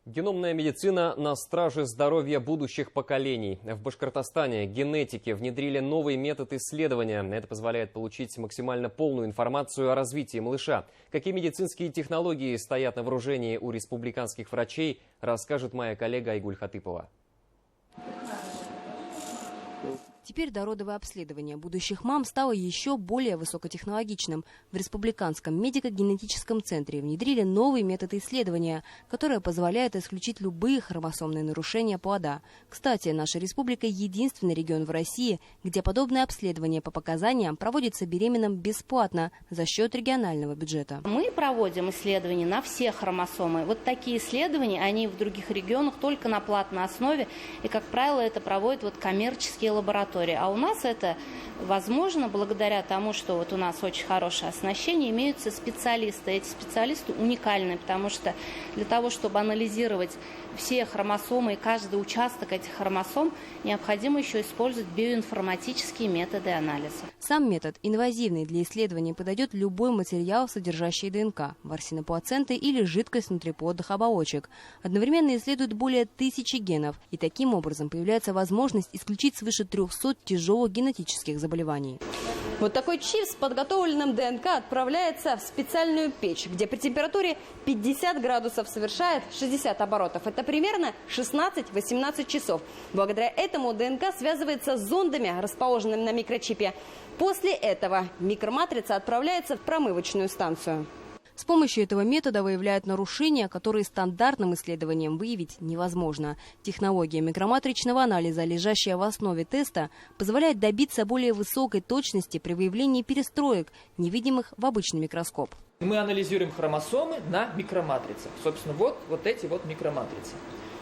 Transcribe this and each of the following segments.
Геномная медицина на страже здоровья будущих поколений. В Башкортостане генетики внедрили новый метод исследования. Это позволяет получить максимально полную информацию о развитии малыша. Какие медицинские технологии стоят на вооружении у республиканских врачей, расскажет моя коллега Айгуль Хатыпова. Теперь дородовое обследование будущих мам стало еще более высокотехнологичным. В Республиканском медико-генетическом центре внедрили новый метод исследования, который позволяет исключить любые хромосомные нарушения плода. Кстати, наша республика – единственный регион в России, где подобное обследование по показаниям проводится беременным бесплатно за счет регионального бюджета. Мы проводим исследования на все хромосомы. Вот такие исследования, они в других регионах только на платной основе. И, как правило, это проводят коммерческие лаборатории. А у нас это возможно благодаря тому, что вот у нас очень хорошее оснащение, имеются специалисты. Эти специалисты уникальны, потому что для того, чтобы анализировать все хромосомы и каждый участок этих хромосом, необходимо еще использовать биоинформатические методы анализа. Сам метод инвазивный. Для исследования подойдет любой материал, содержащий ДНК, ворсины плаценты или жидкость внутриплодных оболочек. Одновременно исследуют более 1000 генов. И таким образом появляется возможность исключить свыше 300 тяжелых генетических заболеваний. Вот такой чип с подготовленным ДНК отправляется в специальную печь, где при температуре 50 градусов совершает 60 оборотов. Это примерно 16-18 часов. Благодаря этому ДНК связывается с зондами, расположенными на микрочипе. После этого микроматрица отправляется в промывочную станцию. С помощью этого метода выявляют нарушения, которые стандартным исследованием выявить невозможно. Технология микроматричного анализа, лежащая в основе теста, позволяет добиться более высокой точности при выявлении перестроек, невидимых в обычный микроскоп. Мы анализируем хромосомы на микроматрицах. Собственно, вот эти микроматрицы.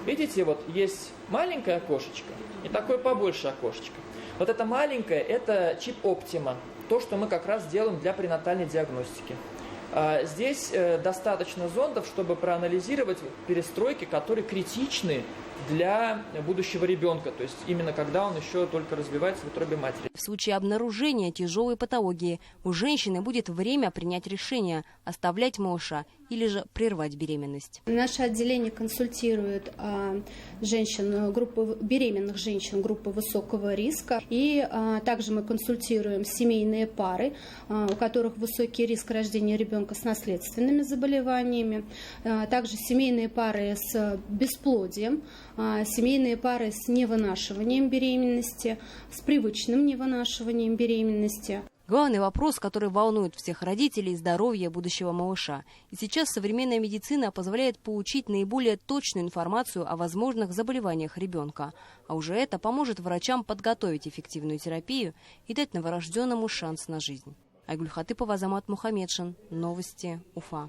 Видите, вот есть маленькое окошечко и такое побольше окошечко. Вот это маленькое – это чип Optima, то, что мы как раз делаем для пренатальной диагностики. Здесь достаточно зондов, чтобы проанализировать перестройки, которые критичны для будущего ребенка, то есть именно когда он еще только развивается в утробе матери. В случае обнаружения тяжелой патологии у женщины будет время принять решение – оставлять малыша или же прервать беременность. Наше отделение консультирует беременных женщин группы высокого риска. И также мы консультируем семейные пары, у которых высокий риск рождения ребенка с наследственными заболеваниями. Также семейные пары с бесплодием, семейные пары с невынашиванием беременности, с привычным невынашиванием беременности. Главный вопрос, который волнует всех родителей – здоровье будущего малыша. И сейчас современная медицина позволяет получить наиболее точную информацию о возможных заболеваниях ребенка. А уже это поможет врачам подготовить эффективную терапию и дать новорожденному шанс на жизнь. Айгуль Хатыпова, Азамат Мухамедшин. Новости Уфа.